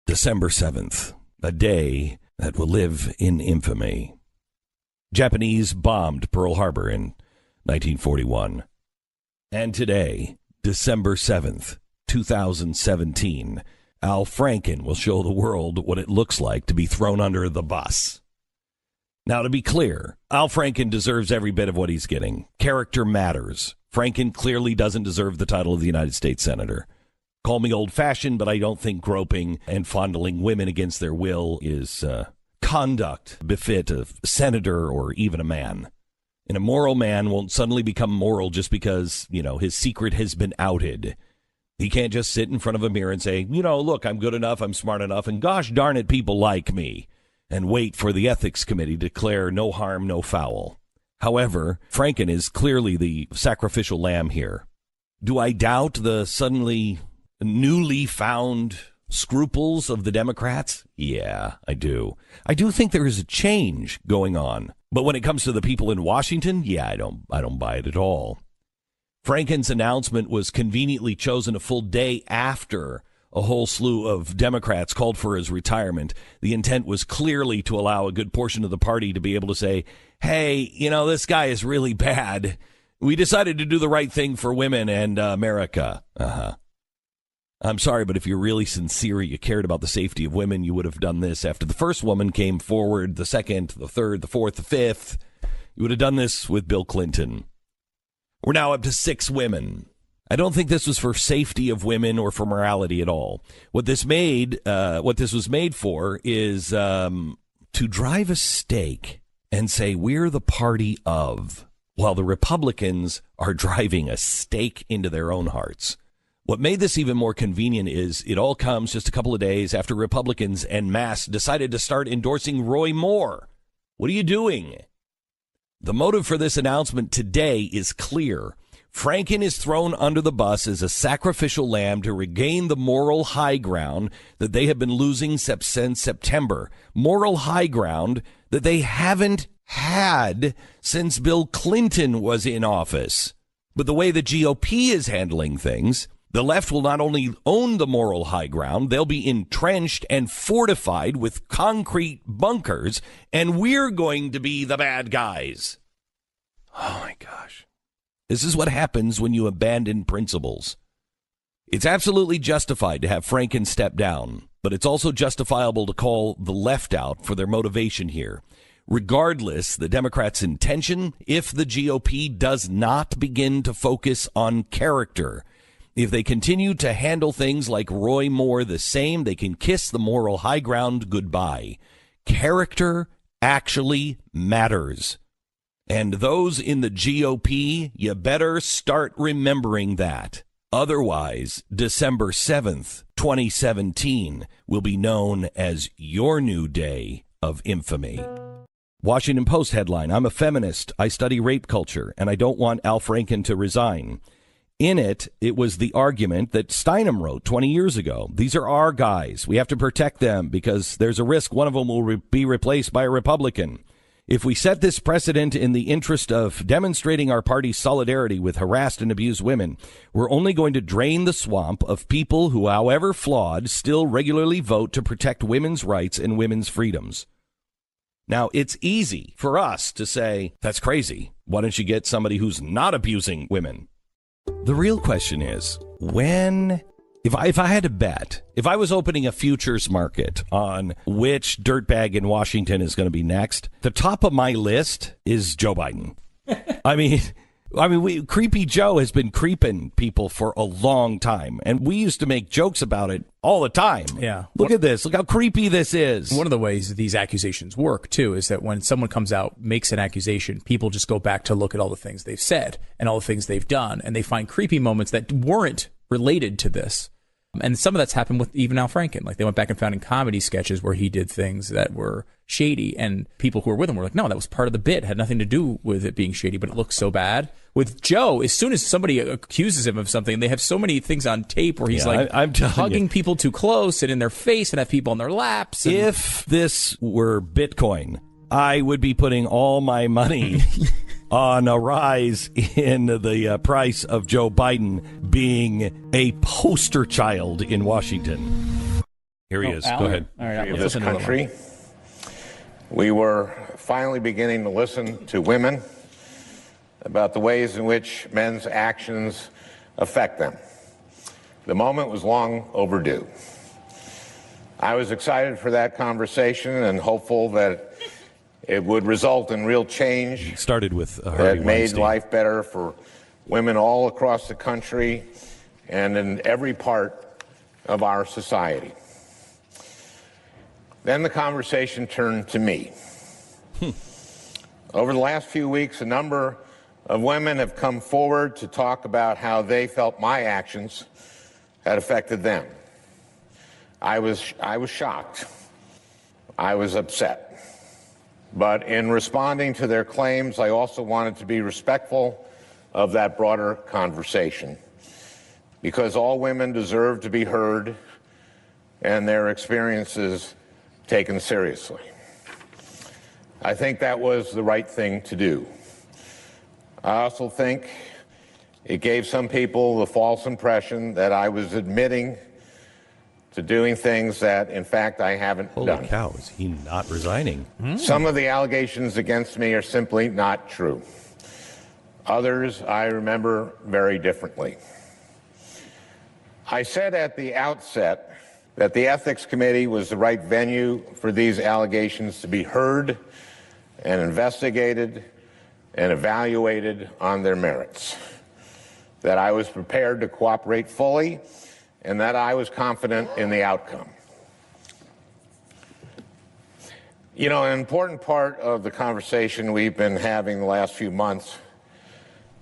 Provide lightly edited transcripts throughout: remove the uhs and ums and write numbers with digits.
December 7th, a day that will live in infamy. Japanese bombed Pearl Harbor in 1941. And today, December 7th, 2017, Al Franken will show the world what it looks like to be thrown under the bus. Now, to be clear, Al Franken deserves every bit of what he's getting. Character matters. Franken clearly doesn't deserve the title of the United States Senator. Call me old-fashioned, but I don't think groping and fondling women against their will is conduct befit a senator or even a man. And a moral man won't suddenly become moral just because, his secret has been outed. He can't just sit in front of a mirror and say, look, I'm good enough, I'm smart enough, and gosh darn it, people like me, and wait for the ethics committee to declare no harm, no foul. However, Franken is clearly the sacrificial lamb here. Do I doubt the suddenly newly found scruples of the Democrats? Yeah, I do. I do think there is a change going on. But when it comes to the people in Washington, yeah, I don't buy it at all. Franken's announcement was conveniently chosen a full day after a whole slew of Democrats called for his retirement. The intent was clearly to allow a good portion of the party to be able to say, hey, this guy is really bad. We decided to do the right thing for women and America. I'm sorry, but if you're really sincere, you cared about the safety of women, you would have done this after the first woman came forward, the second, the third, the fourth, the fifth. You would have done this with Bill Clinton. We're now up to 6 women. I don't think this was for safety of women or for morality at all. What this was made for is to drive a stake and say we're the party of, while the Republicans are driving a stake into their own hearts. What made this even more convenient is it all comes just a couple of days after Republicans en masse decided to start endorsing Roy Moore. What are you doing? The motive for this announcement today is clear. Franken is thrown under the bus as a sacrificial lamb to regain the moral high ground that they have been losing since September. Moral high ground that they haven't had since Bill Clinton was in office. But the way the GOP is handling things, the left will not only own the moral high ground, they'll be entrenched and fortified with concrete bunkers, and we're going to be the bad guys. Oh, my gosh. This is what happens when you abandon principles. It's absolutely justified to have Franken step down, but it's also justifiable to call the left out for their motivation here. Regardless the Democrats' intention, if the GOP does not begin to focus on character, if they continue to handle things like Roy Moore the same, they can kiss the moral high ground goodbye. Character actually matters. And those in the GOP, you better start remembering that. Otherwise, December 7th, 2017 will be known as your new day of infamy. Washington Post headline, I'm a feminist, I study rape culture, and I don't want Al Franken to resign. In it was the argument that Steinem wrote 20 years ago. These are our guys. We have to protect them because there's a risk one of them will be replaced by a Republican. If we set this precedent in the interest of demonstrating our party's solidarity with harassed and abused women, we're only going to drain the swamp of people who, however flawed, still regularly vote to protect women's rights and women's freedoms. Now, it's easy for us to say, that's crazy. Why don't you get somebody who's not abusing women? The real question is, if I had to bet, if I was opening a futures market on which dirtbag in Washington is going to be next, the top of my list is Joe Biden. I mean, Creepy Joe has been creeping people for a long time, and we used to make jokes about it all the time. Yeah. Look at this. Look how creepy this is. One of the ways these accusations work, too, is that when someone comes out, makes an accusation, people just go back to look at all the things they've said and all the things they've done, and they find creepy moments that weren't related to this. And some of that's happened with even Al Franken. Like, they went back and found in comedy sketches where he did things that were shady, and people who were with him were like, no, that was part of the bit. It had nothing to do with it being shady, but it looks so bad. With Joe, as soon as somebody accuses him of something, they have so many things on tape where he's I'm hugging people too close and in their face and have people on their laps. And if this were Bitcoin, I would be putting all my money on a rise in the price of Joe Biden being a poster child in Washington. Here he is. Alan? Go ahead. All right, Of this country, we were finally beginning to listen to women about the ways in which men's actions affect them. The moment was long overdue. I was excited for that conversation and hopeful that it would result in real change Started with that Harvey made Weinstein. life better for women all across the country and in every part of our society. Then the conversation turned to me. Over the last few weeks, a number of women have come forward to talk about how they felt my actions had affected them. I was shocked. I was upset. But in responding to their claims, I also wanted to be respectful of that broader conversation, because all women deserve to be heard and their experiences taken seriously. I think that was the right thing to do. I also think it gave some people the false impression that I was admitting to doing things that, in fact, I haven't Holy done. cow, is he not resigning? Some of the allegations against me are simply not true. Others I remember very differently. I said at the outset that the Ethics Committee was the right venue for these allegations to be heard and investigated and evaluated on their merits, that I was prepared to cooperate fully, and that I was confident in the outcome. You know, an important part of the conversation we've been having the last few months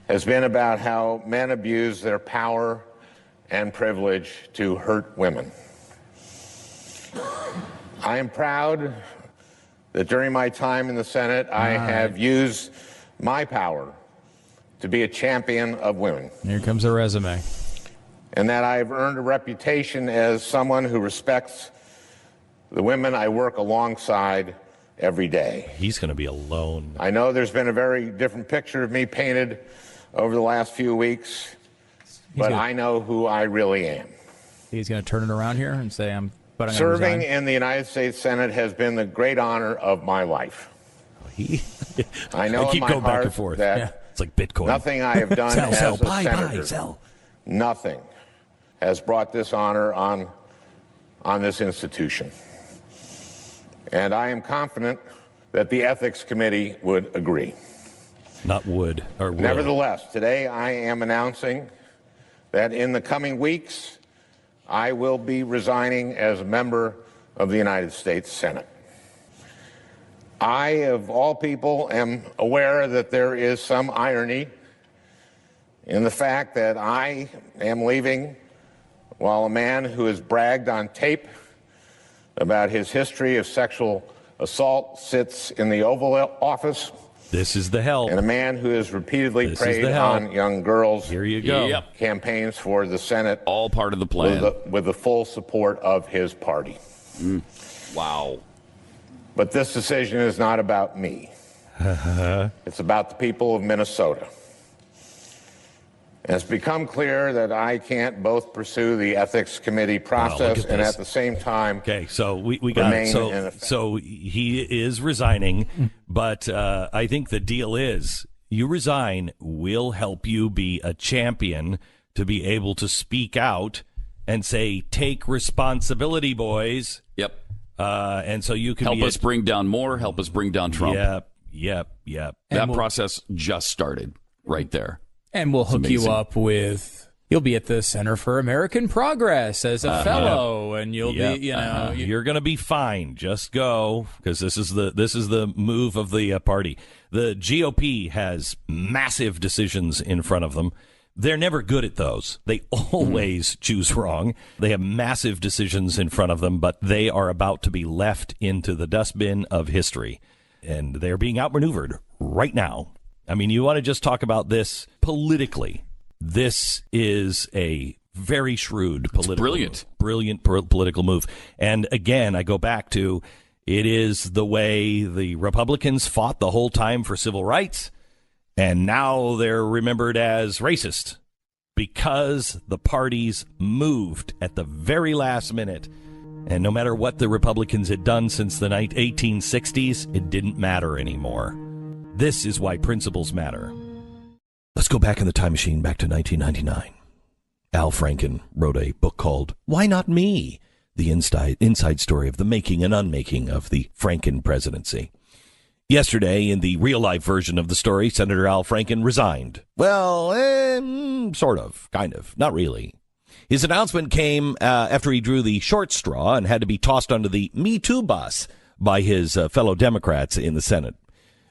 has been about how men abuse their power and privilege to hurt women. I am proud that during my time in the Senate, I have used my power to be a champion of women. Here comes a resume. And that I've earned a reputation as someone who respects the women I work alongside every day. He's going to be alone. I know there's been a very different picture of me painted over the last few weeks, but I know who I really am. He's going to turn it around here and say, but I'm Serving in the United States Senate has been the great honor of my life. I know I keep in my going back heart and forth. that It's like Bitcoin. nothing I have done as sell, a buy, senator, sell. nothing has brought this honor on this institution. And I am confident that the Ethics Committee would agree. Not would or will. Nevertheless, today I am announcing that in the coming weeks, I will be resigning as a member of the United States Senate. I, of all people, am aware that there is some irony in the fact that I am leaving while a man who has bragged on tape about his history of sexual assault sits in the Oval Office. This is the help. And a man who has repeatedly This is preyed the help. on young girls. Here you go. Yep. Campaigns for the Senate. All part of the plan. With the full support of his party. Wow. But this decision is not about me. It's about the people of Minnesota. And it's become clear that I can't both pursue the Ethics Committee process and at the same time. Okay, so we got it. So he is resigning, but I think the deal is you resign, we'll help you be a champion to be able to speak out and say, take responsibility, boys. Yep. And so you can help us bring down more, help us bring down Trump. Yep. That process just started right there. And we'll hook you up with, you'll be at the Center for American Progress as a fellow, and you'll be, you're going to be fine. Just go, because this is the move of the party. The GOP has massive decisions in front of them. They're never good at those. They always choose wrong. They have massive decisions in front of them, but they are about to be left into the dustbin of history, and they're being outmaneuvered right now. I mean, you want to just talk about this politically. This is a very shrewd political brilliant political move. And again, I go back to it is the way the Republicans fought the whole time for civil rights, and now they're remembered as racist because the parties moved at the very last minute And no matter what the Republicans had done since the 1860s, it didn't matter anymore. This is why principles matter. Let's go back in the time machine, back to 1999. Al Franken wrote a book called Why Not Me? The inside story of the making and unmaking of the Franken presidency. Yesterday, in the real-life version of the story, Senator Al Franken resigned. Well, sort of, kind of, not really. His announcement came after he drew the short straw and had to be tossed onto the Me Too bus by his fellow Democrats in the Senate.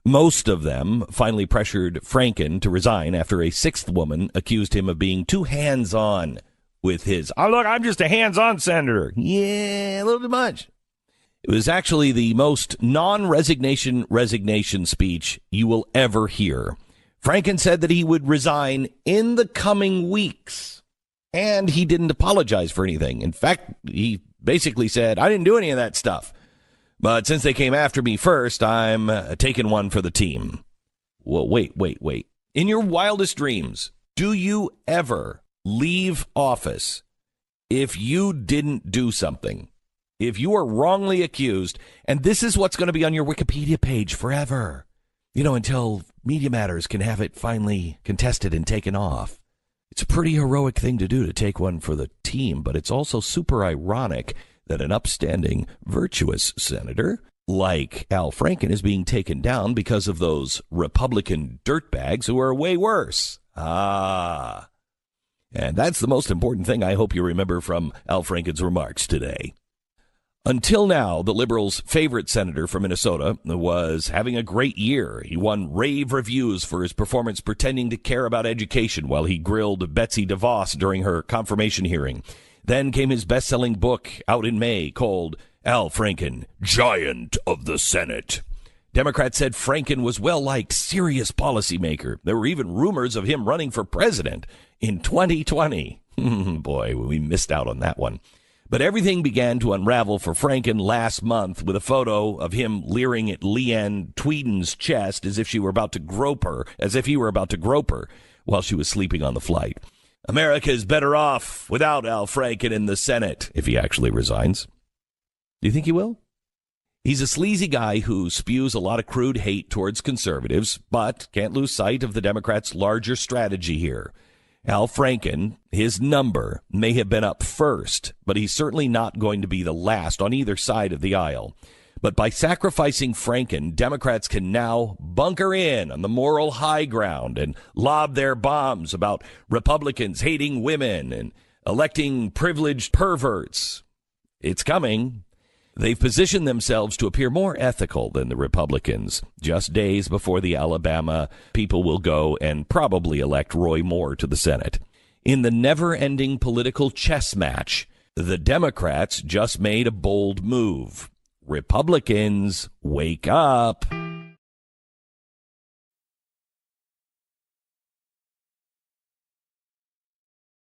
Most of them finally pressured Franken to resign after a sixth woman accused him of being too hands-on with his, "Oh, look, I'm just a hands-on senator." Yeah, a little bit much. It was actually the most resignation speech you will ever hear. Franken said that he would resign in the coming weeks, and he didn't apologize for anything. In fact, he basically said, "I didn't do any of that stuff. But since they came after me first, I'm taking one for the team." Well, wait. In your wildest dreams, do you ever leave office if you didn't do something? If you are wrongly accused, and this is what's going to be on your Wikipedia page forever, until Media Matters can have it finally contested and taken off. It's a pretty heroic thing to do, to take one for the team, but it's also super ironic that an upstanding, virtuous senator like Al Franken is being taken down because of those Republican dirtbags who are way worse. And that's the most important thing I hope you remember from Al Franken's remarks today. Until now, the Liberals' favorite senator from Minnesota was having a great year. He won rave reviews for his performance pretending to care about education while he grilled Betsy DeVos during her confirmation hearing. Then came his best-selling book out in May called Al Franken, Giant of the Senate. Democrats said Franken was well-liked, serious policymaker. There were even rumors of him running for president in 2020. Boy, we missed out on that one. But everything began to unravel for Franken last month with a photo of him leering at Leanne Tweeden's chest as if he were about to grope her while she was sleeping on the flight. America is better off without Al Franken in the Senate, if he actually resigns. Do you think he will? He's a sleazy guy who spews a lot of crude hate towards conservatives, but can't lose sight of the Democrats' larger strategy here. Al Franken, his number may have been up first, but he's certainly not going to be the last on either side of the aisle. But by sacrificing Franken, Democrats can now bunker in on the moral high ground and lob their bombs about Republicans hating women and electing privileged perverts. It's coming. They've positioned themselves to appear more ethical than the Republicans. Just days before the Alabama people will go and probably elect Roy Moore to the Senate. In the never-ending political chess match, the Democrats just made a bold move. Republicans, wake up.